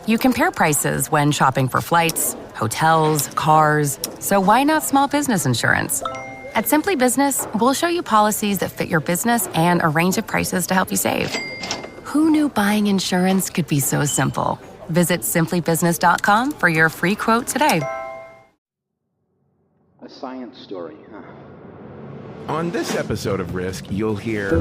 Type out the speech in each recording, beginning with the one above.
You compare prices when shopping for flights, hotels, cars, so why not small business insurance? At Simply Business, we'll show you policies that fit your business and a range of prices to help you save. Who knew buying insurance could be so simple? Visit simplybusiness.com for your free quote today. A science story, huh? On this episode of Risk, you'll hear...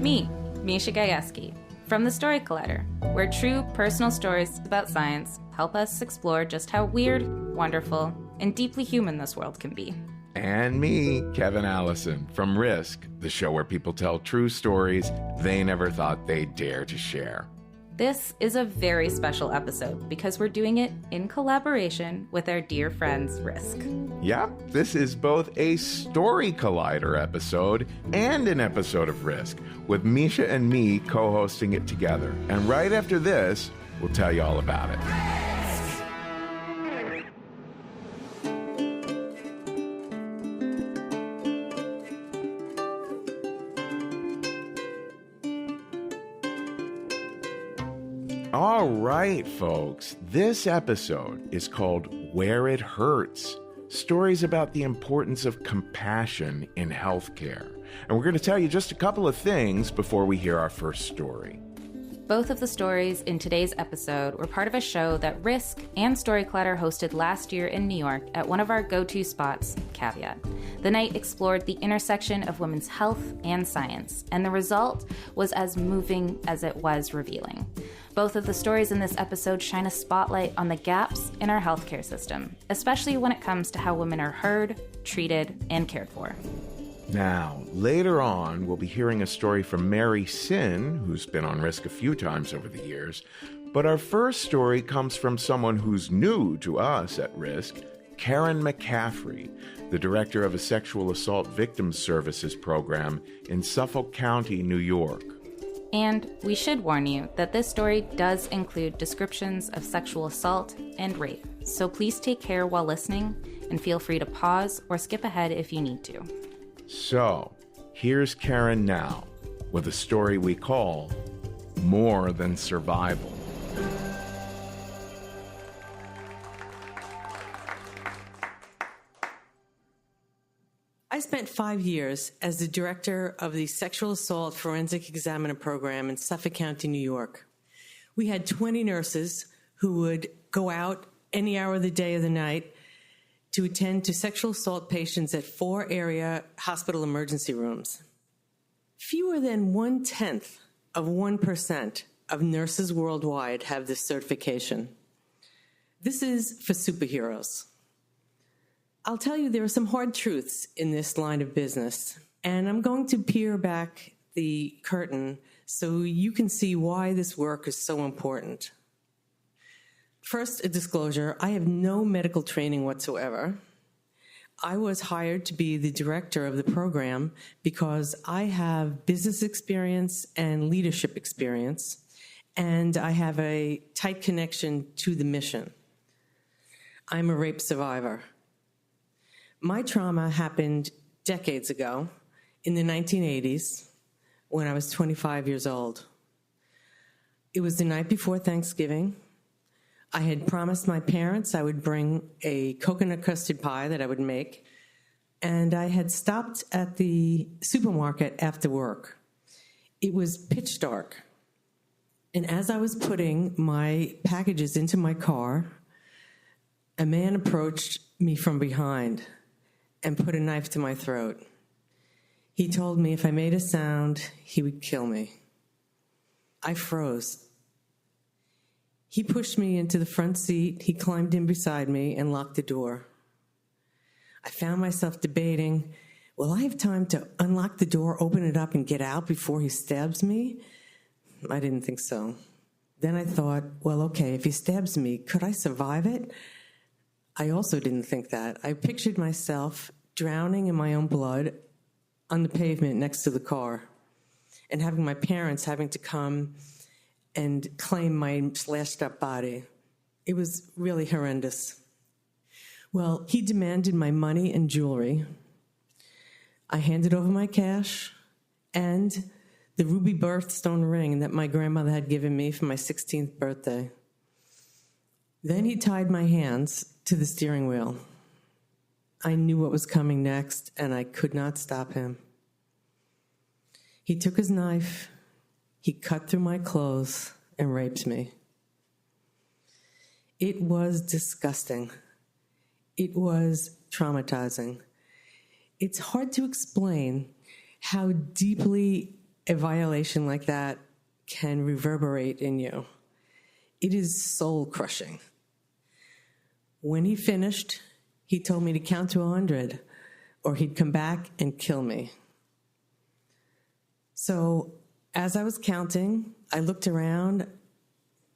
Me, Misha Gajewski, from the Story Collider, where true personal stories about science help us explore just how weird, wonderful, and deeply human this world can be. And me, Kevin Allison, from Risk, the show where people tell true stories they never thought they'd dare to share. This is a very special episode because we're doing it in collaboration with our dear friends Risk. Yep, this is both a Story Collider episode and an episode of Risk, with Misha and me co-hosting it together. And right after this, we'll tell you all about it. All right, folks, this episode is called Where It Hurts, stories about the importance of compassion in healthcare. And we're going to tell you just a couple of things before we hear our first story. Both of the stories in today's episode were part of a show that Risk and Story Collider hosted last year in New York at one of our go-to spots, Caveat. The night explored the intersection of women's health and science, and the result was as moving as it was revealing. Both of the stories in this episode shine a spotlight on the gaps in our healthcare system, especially when it comes to how women are heard, treated, and cared for. Now, later on, we'll be hearing a story from Mary Sin, who's been on Risk a few times over the years. But our first story comes from someone who's new to us at Risk, Karen McCaffrey, the director of a sexual assault victims services program in Suffolk County, New York. And we should warn you that this story does include descriptions of sexual assault and rape, so please take care while listening and feel free to pause or skip ahead if you need to. So, here's Karen now with a story we call More Than Survival. I spent 5 years as the director of the Sexual Assault Forensic Examiner Program in Suffolk County, New York. We had 20 nurses who would go out any hour of the day or the night to attend to sexual assault patients at 4 area hospital emergency rooms. Fewer than 0.1% of nurses worldwide have this certification. This is for superheroes. I'll tell you there are some hard truths in this line of business, and I'm going to peer back the curtain so you can see why this work is so important. First, a disclosure, I have no medical training whatsoever. I was hired to be the director of the program because I have business experience and leadership experience, and I have a tight connection to the mission. I'm a rape survivor. My trauma happened decades ago, in the 1980s, when I was 25 years old. It was the night before Thanksgiving. I had promised my parents I would bring a coconut custard pie that I would make, and I had stopped at the supermarket after work. It was pitch dark, and as I was putting my packages into my car, a man approached me from behind and put a knife to my throat. He told me if I made a sound, he would kill me. I froze. He pushed me into the front seat, he climbed in beside me and locked the door. I found myself debating, will I have time to unlock the door, open it up, and get out before he stabs me? I didn't think so. Then I thought, well, okay, if he stabs me, could I survive it? I also didn't think that. I pictured myself drowning in my own blood on the pavement next to the car and having my parents having to come and claim my slashed up body. It was really horrendous. Well, he demanded my money and jewelry. I handed over my cash and the ruby birthstone ring that my grandmother had given me for my 16th birthday. Then he tied my hands to the steering wheel. I knew what was coming next, and I could not stop him. He took his knife, he cut through my clothes, and raped me. It was disgusting. It was traumatizing. It's hard to explain how deeply a violation like that can reverberate in you. It is soul-crushing. When he finished, he told me to count to 100, or he'd come back and kill me. So as I was counting, I looked around.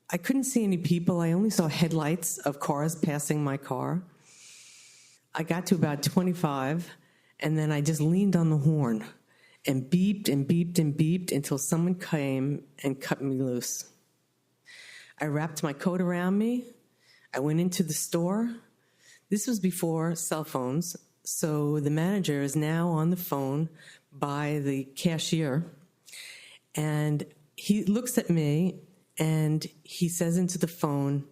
I couldn't see any people. I only saw headlights of cars passing my car. I got to about 25, and then I just leaned on the horn and beeped and beeped and beeped until someone came and cut me loose. I wrapped my coat around me. I went into the store. This was before cell phones, so the manager is now on the phone by the cashier, and he looks at me and he says into the phone,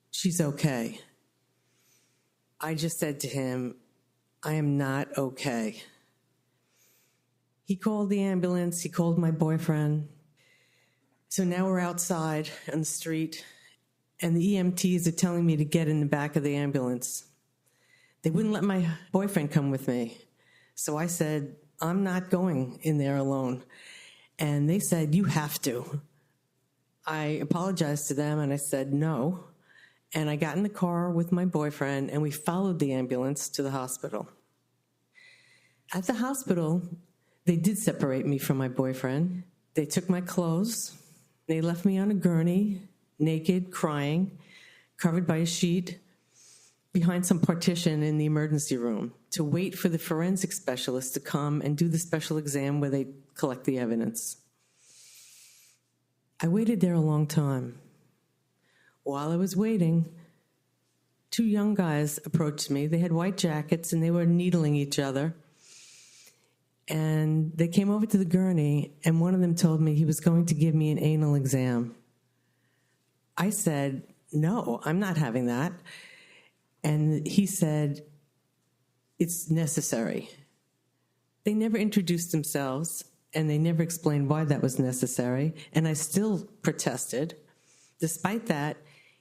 "She's okay." I just said to him, "I am not okay." He called the ambulance, he called my boyfriend. So now we're outside on the street, and the EMTs are telling me to get in the back of the ambulance. They wouldn't let my boyfriend come with me. So I said, "I'm not going in there alone." And they said, "You have to." I apologized to them and I said no. And I got in the car with my boyfriend and we followed the ambulance to the hospital. At the hospital, they did separate me from my boyfriend. They took my clothes. They left me on a gurney, naked, crying, covered by a sheet, behind some partition in the emergency room to wait for the forensic specialist to come and do the special exam where they collect the evidence. I waited there a long time. While I was waiting, two young guys approached me. They had white jackets and they were needling each other. And they came over to the gurney, and one of them told me he was going to give me an anal exam. I said, "No, I'm not having that." And he said, "It's necessary." They never introduced themselves, and they never explained why that was necessary, and I still protested. Despite that,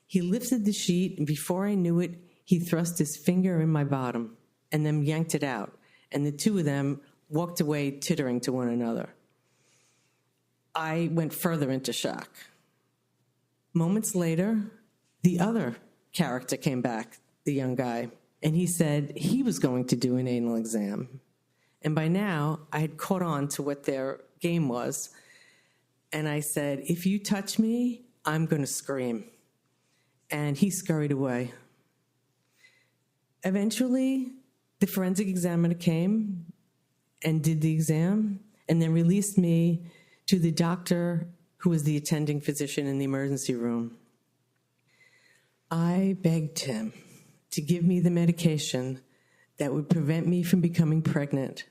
he lifted the sheet, and before I knew it, he thrust his finger in my bottom and then yanked it out, and the two of them walked away tittering to one another. I went further into shock. Moments later, the other character came back, the young guy, and he said he was going to do an anal exam. And by now, I had caught on to what their game was, and I said, "If you touch me, I'm going to scream." And he scurried away. Eventually, the forensic examiner came and did the exam, and then released me to the doctor who was the attending physician in the emergency room. I begged him to give me the medication that would prevent me from becoming pregnant.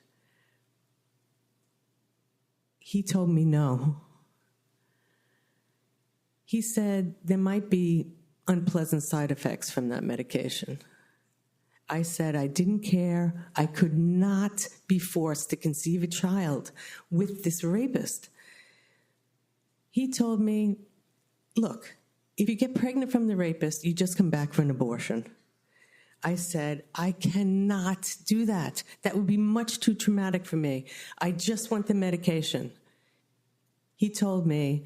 He told me no. He said there might be unpleasant side effects from that medication. I said I didn't care. I could not be forced to conceive a child with this rapist. He told me, "Look, if you get pregnant from the rapist, you just come back for an abortion." I said, "I cannot do that. That would be much too traumatic for me. I just want the medication." He told me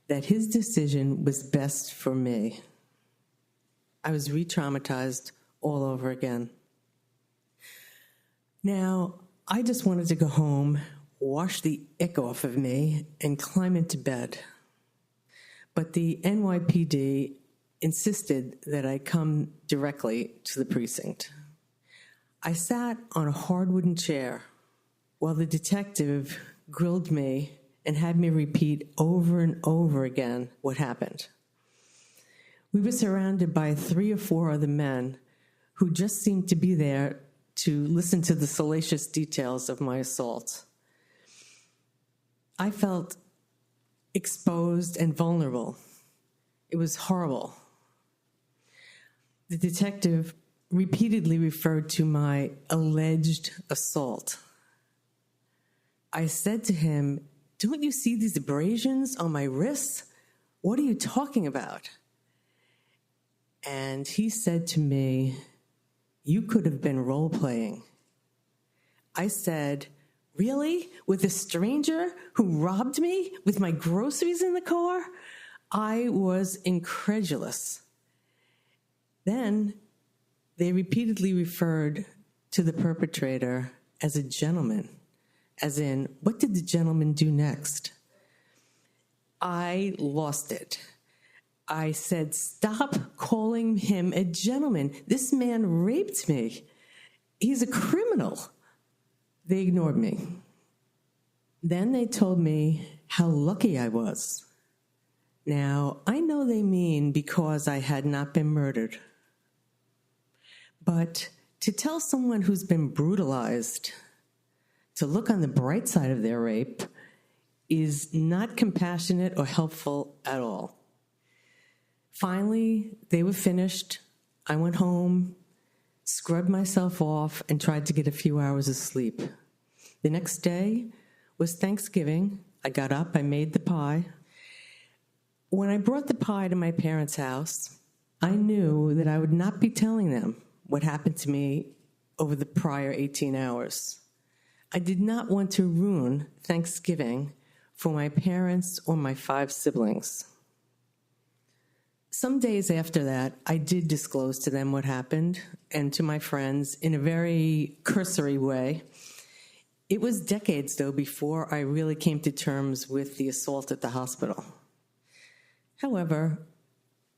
that his decision was best for me. I was re-traumatized all over again. Now, I just wanted to go home, wash the ick off of me, and climb into bed. But the NYPD insisted that I come directly to the precinct. I sat on a hard wooden chair while the detective grilled me and had me repeat over and over again what happened. We were surrounded by 3 or 4 other men who just seemed to be there to listen to the salacious details of my assault. I felt exposed and vulnerable. It was horrible. The detective repeatedly referred to my alleged assault. I said to him, "Don't you see these abrasions on my wrists? What are you talking about?" And he said to me, "You could have been role-playing." I said, "Really? With a stranger who robbed me with my groceries in the car?" I was incredulous. Then they repeatedly referred to the perpetrator as a gentleman, as in, what did the gentleman do next? I lost it. I said, "Stop calling him a gentleman. This man raped me. He's a criminal." They ignored me. Then they told me how lucky I was. Now, I know they mean because I had not been murdered. But to tell someone who's been brutalized to look on the bright side of their rape is not compassionate or helpful at all. Finally, they were finished. I went home, scrubbed myself off, and tried to get a few hours of sleep. The next day was Thanksgiving. I got up, I made the pie. When I brought the pie to my parents' house, I knew that I would not be telling them what happened to me over the prior 18 hours. I did not want to ruin Thanksgiving for my parents or my 5 siblings. Some days after that, I did disclose to them what happened and to my friends in a very cursory way. It was decades, though, before I really came to terms with the assault at the hospital. However,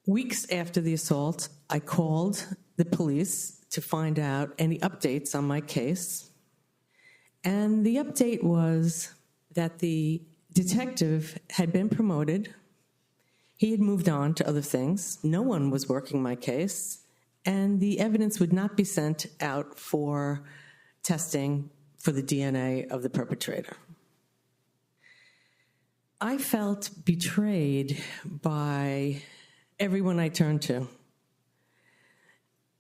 weeks after the assault, I called the police to find out any updates on my case. And the update was that the detective had been promoted. He had moved on to other things. No one was working my case. And the evidence would not be sent out for testing for the DNA of the perpetrator. I felt betrayed by everyone I turned to.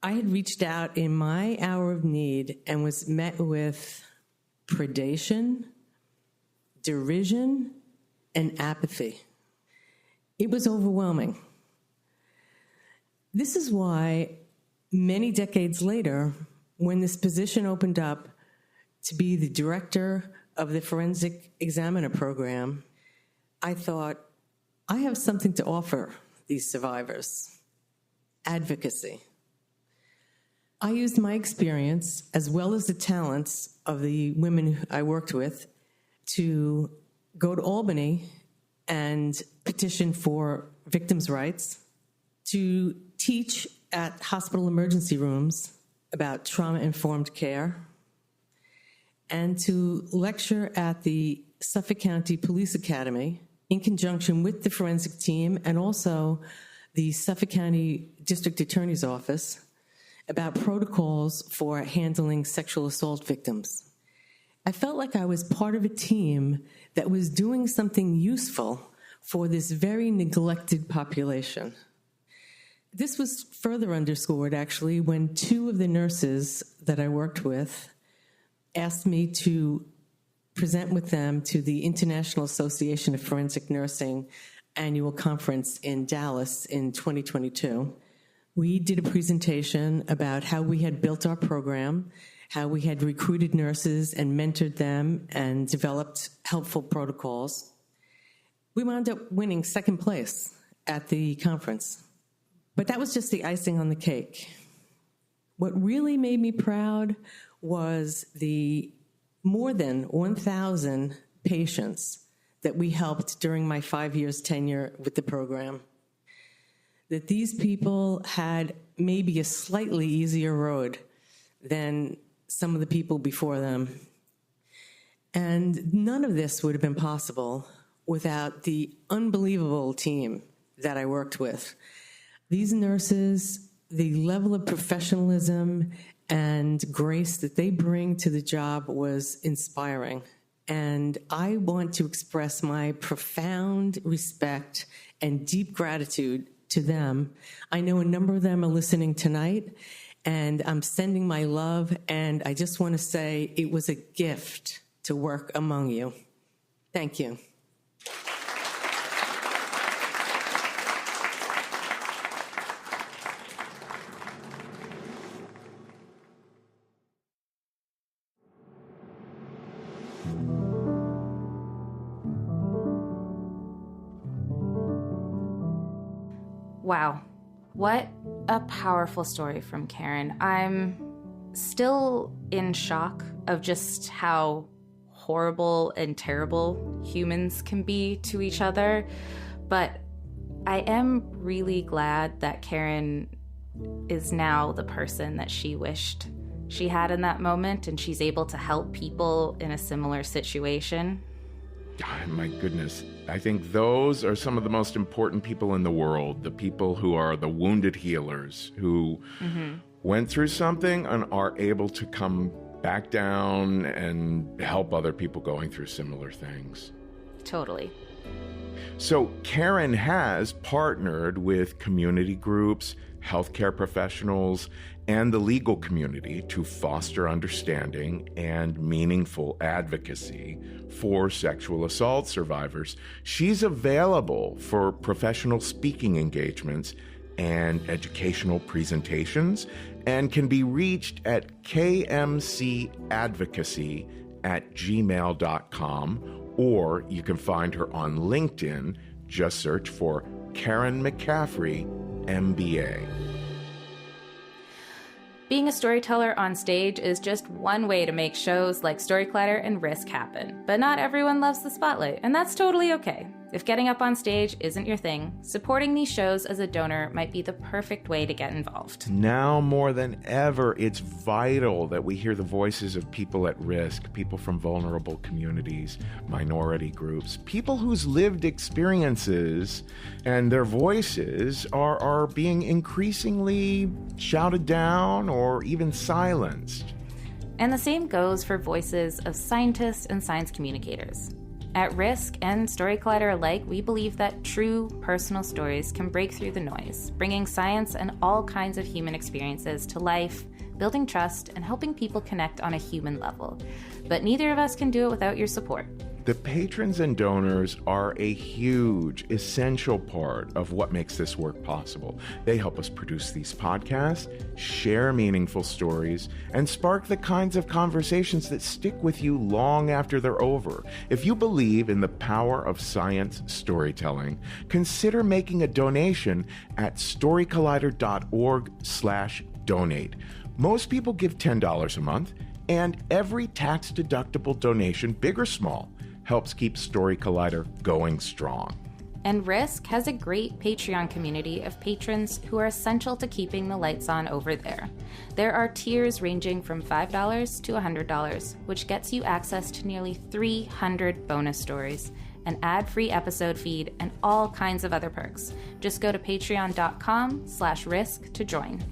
I had reached out in my hour of need and was met with predation, derision, and apathy. It was overwhelming. This is why many decades later, when this position opened up to be the director of the Forensic Examiner program, I thought, I have something to offer these survivors: advocacy. I used my experience, as well as the talents of the women I worked with, to go to Albany and petition for victims' rights, to teach at hospital emergency rooms about trauma-informed care, and to lecture at the Suffolk County Police Academy in conjunction with the forensic team and also the Suffolk County District Attorney's Office about protocols for handling sexual assault victims. I felt like I was part of a team that was doing something useful for this very neglected population. This was further underscored, actually, when 2 of the nurses that I worked with asked me to present with them to the International Association of Forensic Nursing annual conference in Dallas in 2022. We did a presentation about how we had built our program, how we had recruited nurses and mentored them and developed helpful protocols. We wound up winning 2nd place at the conference. But that was just the icing on the cake. What really made me proud was the more than 1,000 patients that we helped during my 5 years tenure with the program. That these people had maybe a slightly easier road than some of the people before them. And none of this would have been possible without the unbelievable team that I worked with. These nurses, the level of professionalism and grace that they bring to the job was inspiring. And I want to express my profound respect and deep gratitude to them. I know a number of them are listening tonight, and I'm sending my love, and I just want to say it was a gift to work among you. Thank you. Wow, what a powerful story from Karen. I'm still in shock of just how horrible and terrible humans can be to each other, but I am really glad that Karen is now the person that she wished she had in that moment, and she's able to help people in a similar situation. My goodness. I think those are some of the most important people in the world, the people who are the wounded healers, who went through something and are able to come back down and help other people going through similar things. Totally. So Karen has partnered with community groups, healthcare professionals, and the legal community to foster understanding and meaningful advocacy for sexual assault survivors. She's available for professional speaking engagements and educational presentations, and can be reached at kmcadvocacy@gmail.com, or you can find her on LinkedIn. Just search for Karen McCaffrey, MBA. Being a storyteller on stage is just one way to make shows like Story Collider and Risk happen, but not everyone loves the spotlight, and that's totally okay. If getting up on stage isn't your thing, supporting these shows as a donor might be the perfect way to get involved. Now more than ever, it's vital that we hear the voices of people at risk, people from vulnerable communities, minority groups, people whose lived experiences and their voices are being increasingly shouted down or even silenced. And the same goes for voices of scientists and science communicators. At Risk and Story Collider alike, we believe that true personal stories can break through the noise, bringing science and all kinds of human experiences to life, building trust, and helping people connect on a human level. But neither of us can do it without your support. The patrons and donors are a huge, essential part of what makes this work possible. They help us produce these podcasts, share meaningful stories, and spark the kinds of conversations that stick with you long after they're over. If you believe in the power of science storytelling, consider making a donation at storycollider.org/donate. Most people give $10 a month, and every tax-deductible donation, big or small, helps keep Story Collider going strong. And Risk has a great Patreon community of patrons who are essential to keeping the lights on over there. There are tiers ranging from $5 to $100, which gets you access to nearly 300 bonus stories, an ad-free episode feed, and all kinds of other perks. Just go to patreon.com/risk to join.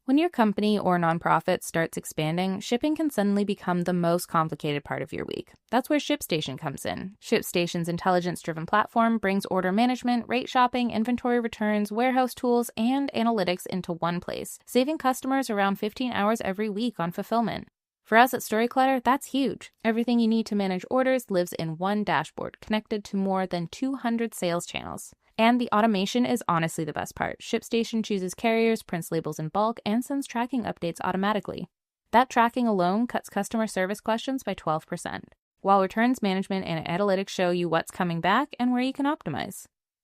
When your company or nonprofit starts expanding, shipping can suddenly become the most complicated part of your week. That's where ShipStation comes in. ShipStation's intelligence-driven platform brings order management, rate shopping, inventory returns, warehouse tools, and analytics into one place, saving customers around 15 hours every week on fulfillment. For us at Story Collider, that's huge. Everything you need to manage orders lives in one dashboard, connected to more than 200 sales channels. And the automation is honestly the best part. ShipStation chooses carriers, prints labels in bulk, and sends tracking updates automatically. That tracking alone cuts customer service questions by 12%, while returns management and analytics show you what's coming back and where you can optimize.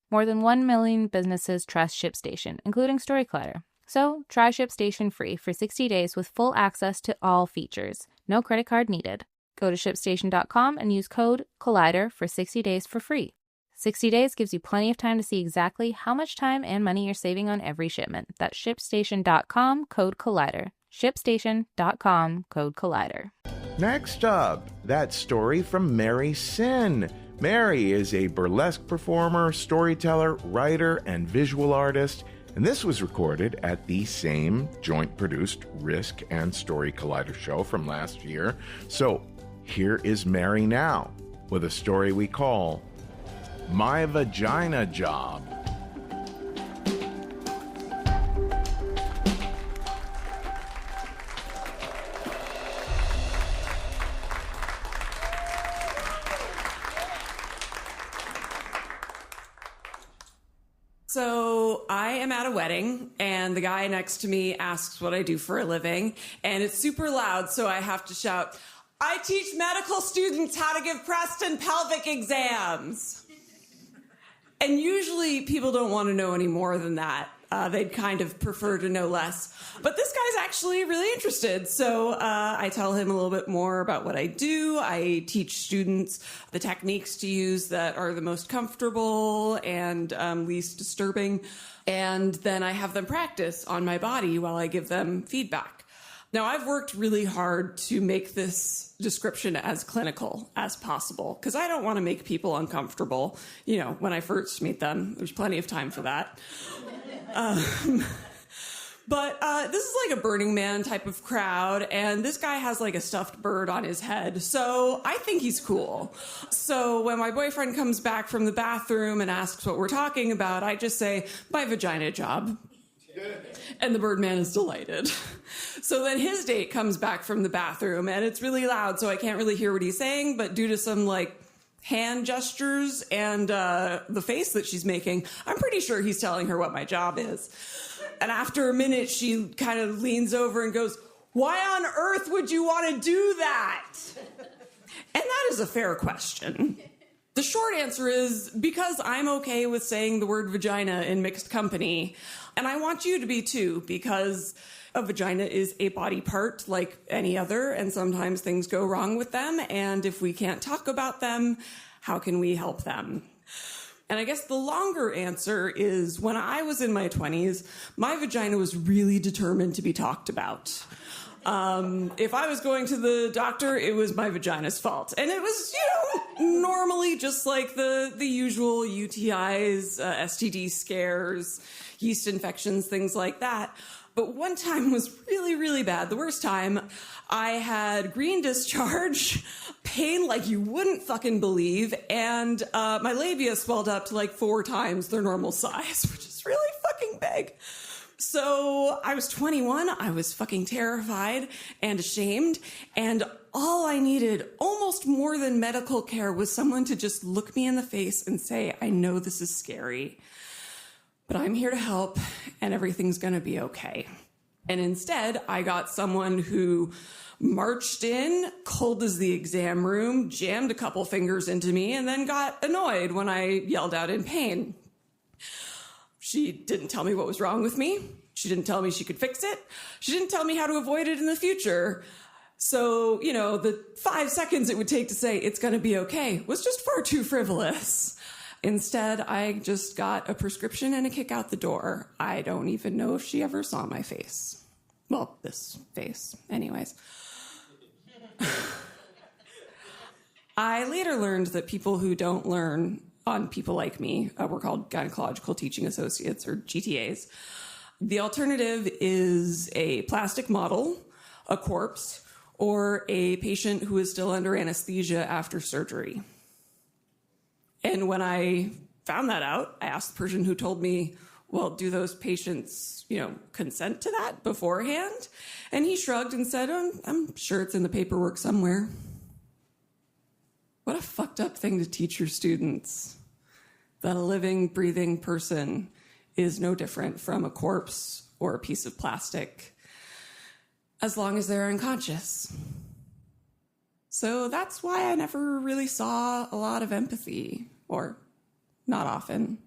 More than 1 million businesses trust ShipStation, including Story Collider. So try ShipStation free for 60 days with full access to all features. No credit card needed. Go to ShipStation.com and use code Collider for 60 days for free. 60 days gives you plenty of time to see exactly how much time and money you're saving on every shipment. That's ShipStation.com, code Collider. ShipStation.com, code Collider. Next up, that story from Mary Sin. Mary is a burlesque performer, storyteller, writer, and visual artist, and this was recorded at the same joint-produced Risk and Story Collider show from last year. So here is Mary now with a story we call My Vagina Job. So I am at a wedding, and the guy next to me asks what I do for a living, and it's super loud, so I have to shout, I teach medical students how to give breast and pelvic exams. And usually people don't want to know any more than that. They'd kind of prefer to know less. But this guy's actually really interested. So I tell him a little bit more about what I do. I teach students the techniques to use that are the most comfortable and least disturbing. And then I have them practice on my body while I give them feedback. Now, I've worked really hard to make this description as clinical as possible because I don't want to make people uncomfortable, when I first meet them. There's plenty of time for that. But this is like a Burning Man type of crowd, and this guy has like a stuffed bird on his head, so I think he's cool. So when my boyfriend comes back from the bathroom and asks what we're talking about, I just say, my vagina job. And the Birdman is delighted. So then his date comes back from the bathroom, and it's really loud, so I can't really hear what he's saying, but due to some, hand gestures and the face that she's making, I'm pretty sure he's telling her what my job is. And after a minute, she kind of leans over and goes, why on earth would you want to do that? And that is a fair question. The short answer is because I'm okay with saying the word vagina in mixed company, and I want you to be too, because a vagina is a body part like any other, and sometimes things go wrong with them, and if we can't talk about them, how can we help them? And I guess the longer answer is when I was in my 20s, my vagina was really determined to be talked about. If I was going to the doctor, it was my vagina's fault. And it was, normally just like the usual UTIs, STD scares, yeast infections, things like that. But one time was really, really bad. The worst time, I had green discharge, pain like you wouldn't fucking believe, and my labia swelled up to 4 times their normal size, which is really fucking big. So I was 21, I was fucking terrified and ashamed, and all I needed, almost more than medical care, was someone to just look me in the face and say, I know this is scary, but I'm here to help, and everything's gonna be okay. And instead, I got someone who marched in, cold as the exam room, jammed a couple fingers into me, and then got annoyed when I yelled out in pain. She didn't tell me what was wrong with me. She didn't tell me she could fix it. She didn't tell me how to avoid it in the future. So, the 5 seconds it would take to say, it's gonna be okay, was just far too frivolous. Instead, I just got a prescription and a kick out the door. I don't even know if she ever saw my face. Well, this face, anyways. I later learned that people who don't learn on people like me, we're called gynecological teaching associates, or GTAs. The alternative is a plastic model, a corpse, or a patient who is still under anesthesia after surgery. And when I found that out, I asked the person who told me, well, do those patients, consent to that beforehand? And he shrugged and said, I'm sure it's in the paperwork somewhere. What a fucked up thing to teach your students, that a living, breathing person is no different from a corpse or a piece of plastic, as long as they're unconscious. So that's why I never really saw a lot of empathy, or not often.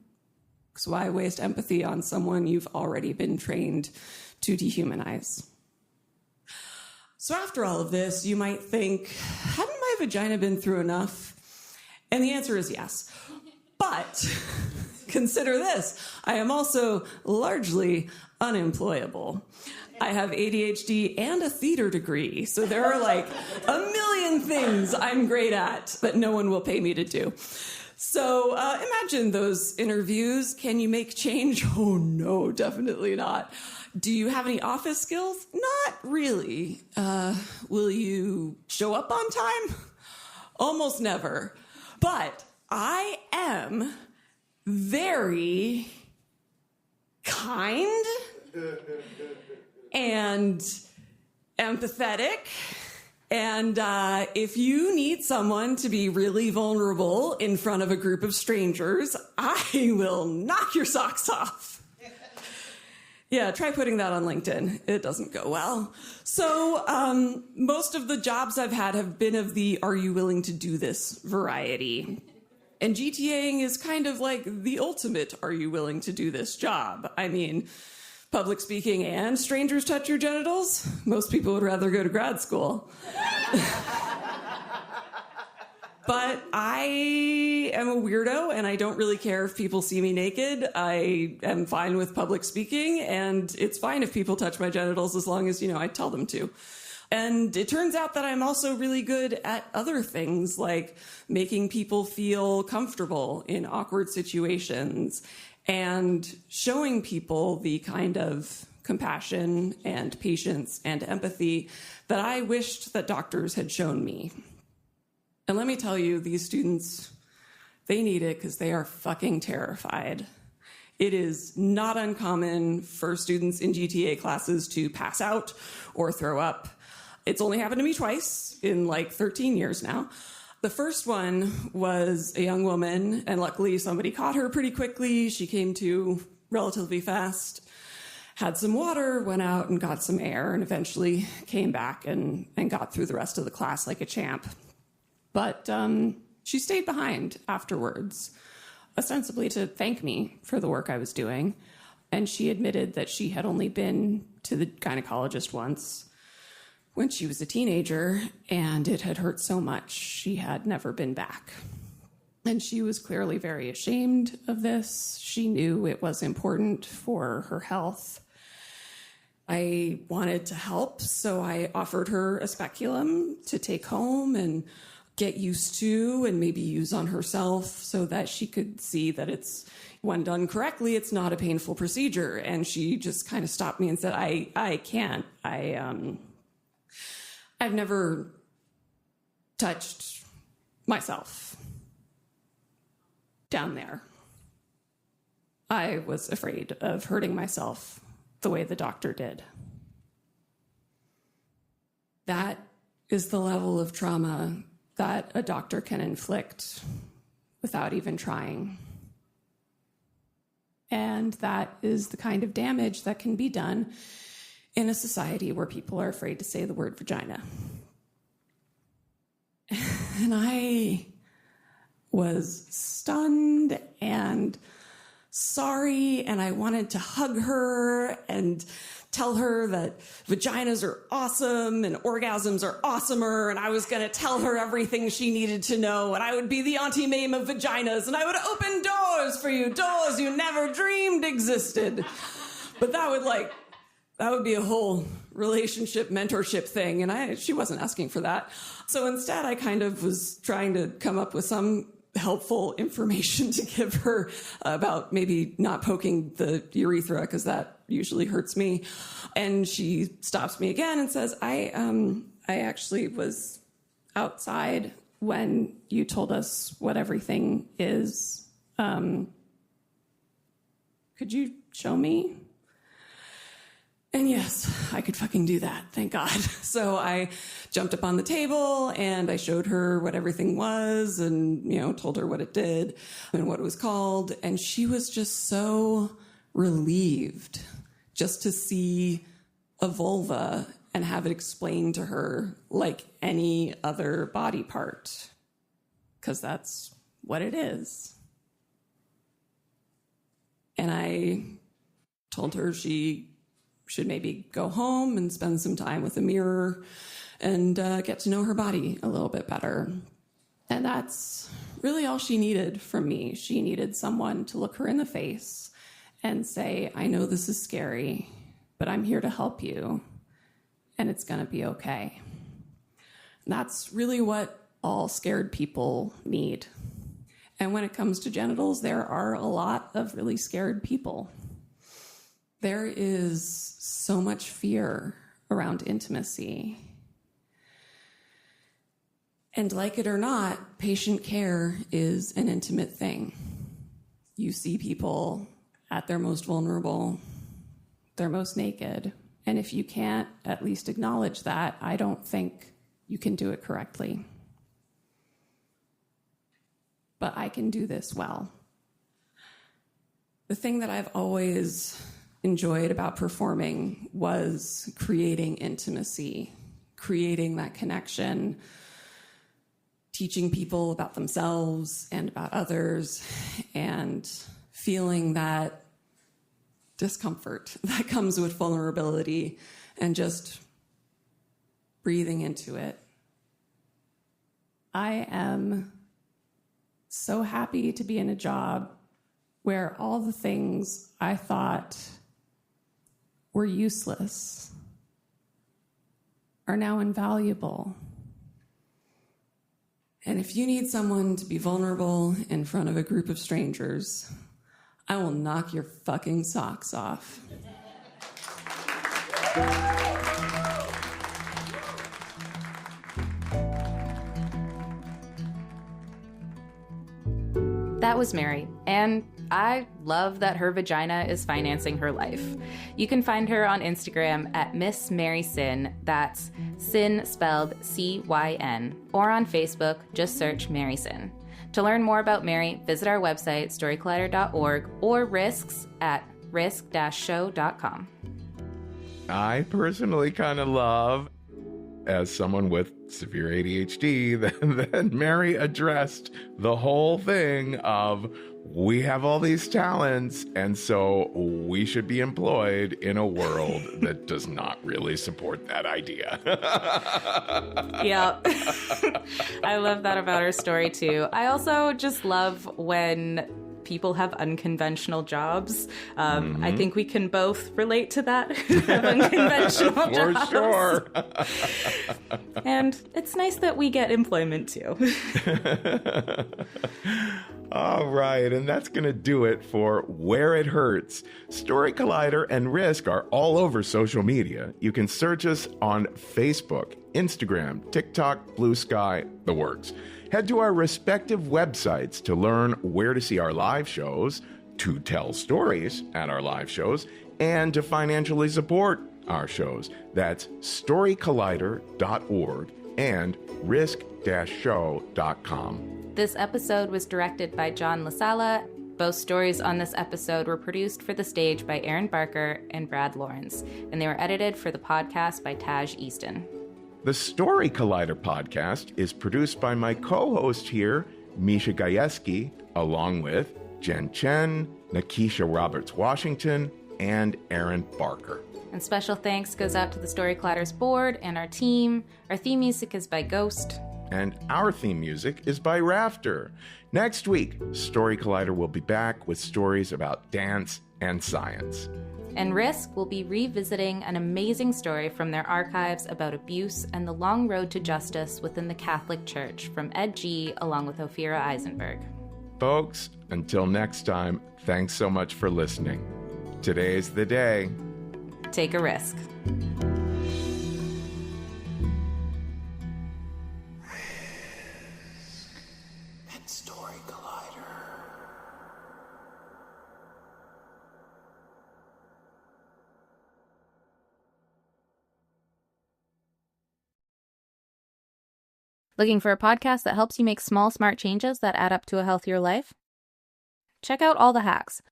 Because why waste empathy on someone you've already been trained to dehumanize? So after all of this, you might think, hadn't my vagina been through enough? And the answer is yes. But consider this, I am also largely unemployable. I have ADHD and a theater degree, so there are a million things I'm great at that no one will pay me to do. So imagine those interviews. Can you make change? Oh no, definitely not. Do you have any office skills? Not really. Will you show up on time? Almost never. But I am very kind and empathetic And if you need someone to be really vulnerable in front of a group of strangers, I will knock your socks off. Yeah, try putting that on LinkedIn. It doesn't go well. So most of the jobs I've had have been of the "are you willing to do this" variety. And GTAing is kind of like the ultimate "are you willing to do this" job. I mean, public speaking and strangers touch your genitals? Most people would rather go to grad school. But I am a weirdo, and I don't really care if people see me naked. I am fine with public speaking, and it's fine if people touch my genitals as long as, I tell them to. And it turns out that I'm also really good at other things, like making people feel comfortable in awkward situations and showing people the kind of compassion and patience and empathy that I wished that doctors had shown me. And let me tell you, these students, they need it because they are fucking terrified. It is not uncommon for students in GTA classes to pass out or throw up. It's only happened to me twice in like 13 years now. The first one was a young woman, and luckily somebody caught her pretty quickly. She came to relatively fast, had some water, went out and got some air, and eventually came back and got through the rest of the class like a champ. But she stayed behind afterwards, ostensibly to thank me for the work I was doing. And she admitted that she had only been to the gynecologist once when she was a teenager, and it had hurt so much she had never been back. And she was clearly very ashamed of this. She knew it was important for her health. I wanted to help, so I offered her a speculum to take home and get used to and maybe use on herself so that she could see that it's, when done correctly, it's not a painful procedure. And she just kind of stopped me and said, I can't. I've never touched myself down there. I was afraid of hurting myself the way the doctor did. That is the level of trauma that a doctor can inflict without even trying. And that is the kind of damage that can be done in a society where people are afraid to say the word vagina. And I was stunned and sorry, and I wanted to hug her and tell her that vaginas are awesome and orgasms are awesomer, and I was going to tell her everything she needed to know, and I would be the Auntie Mame of vaginas, and I would open doors for you, doors you never dreamed existed. But that would be a whole relationship mentorship thing, and she wasn't asking for that. So instead, I kind of was trying to come up with some helpful information to give her about maybe not poking the urethra, because that usually hurts me. And she stops me again and says, I actually was outside when you told us what everything is. Could you show me? And yes, I could fucking do that, thank God. So I jumped up on the table and I showed her what everything was and, told her what it did and what it was called. And she was just so relieved just to see a vulva and have it explained to her like any other body part, because that's what it is. And I told her she should maybe go home and spend some time with a mirror and get to know her body a little bit better. And that's really all she needed from me. She needed someone to look her in the face and say, I know this is scary, but I'm here to help you, and it's going to be okay. And that's really what all scared people need. And when it comes to genitals, there are a lot of really scared people. There is so much fear around intimacy. And like it or not, patient care is an intimate thing. You see people at their most vulnerable, their most naked. And if you can't at least acknowledge that, I don't think you can do it correctly. But I can do this well. The thing that I've always enjoyed about performing was creating intimacy, creating that connection, teaching people about themselves and about others, and feeling that discomfort that comes with vulnerability and just breathing into it. I am so happy to be in a job where all the things I thought were useless are now invaluable. And if you need someone to be vulnerable in front of a group of strangers, I will knock your fucking socks off. That was Mary, and I love that her vagina is financing her life. You can find her on Instagram at Miss Mary Sin, that's Sin spelled C-Y-N, or on Facebook, just search Mary Sin. To learn more about Mary, visit our website, storycollider.org, or risks at risk-show.com. I personally kind of love, as someone with severe ADHD, that Mary addressed the whole thing of, we have all these talents, and so we should be employed in a world that does not really support that idea. Yeah. I love that about her story, too. I also just love when people have unconventional jobs. I think we can both relate to that. Have unconventional jobs. For sure. And it's nice that we get employment too. All right, and that's going to do it for Where It Hurts. Story Collider and Risk are all over social media. You can search us on Facebook, Instagram, TikTok, Blue Sky, the works. Head to our respective websites to learn where to see our live shows, to tell stories at our live shows, and to financially support our shows. That's storycollider.org and risk-show.com. This episode was directed by John LaSala. Both stories on this episode were produced for the stage by Aaron Barker and Brad Lawrence, and they were edited for the podcast by Taj Easton. The Story Collider podcast is produced by my co-host here, Misha Gajewski, along with Jen Chen, Nakisha Roberts-Washington, and Aaron Barker. And special thanks goes out to the Story Collider's board and our team. Our theme music is by Ghost. And our theme music is by Rafter. Next week, Story Collider will be back with stories about dance and science. And Risk will be revisiting an amazing story from their archives about abuse and the long road to justice within the Catholic Church from Ed G. along with Ophira Eisenberg. Folks, until next time, thanks so much for listening. Today's the day. Take a risk. Looking for a podcast that helps you make small, smart changes that add up to a healthier life? Check out All the Hacks.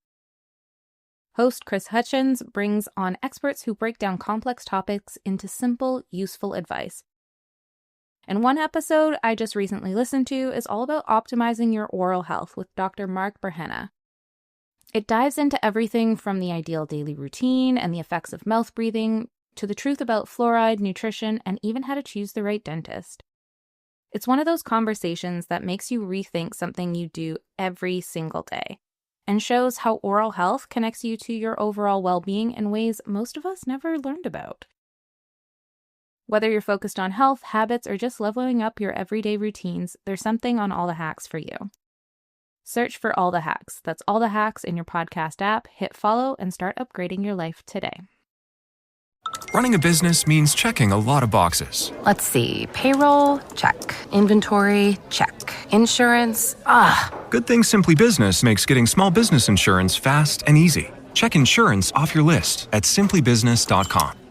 Host Chris Hutchins brings on experts who break down complex topics into simple, useful advice. And one episode I just recently listened to is all about optimizing your oral health with Dr. Mark Berhenna. It dives into everything from the ideal daily routine and the effects of mouth breathing to the truth about fluoride, nutrition, and even how to choose the right dentist. It's one of those conversations that makes you rethink something you do every single day and shows how oral health connects you to your overall well-being in ways most of us never learned about. Whether you're focused on health, habits, or just leveling up your everyday routines, there's something on All the Hacks for you. Search for All the Hacks. That's All the Hacks in your podcast app. Hit follow and start upgrading your life today. Running a business means checking a lot of boxes. Let's see. Payroll? Check. Inventory? Check. Insurance? Good thing Simply Business makes getting small business insurance fast and easy. Check insurance off your list at simplybusiness.com.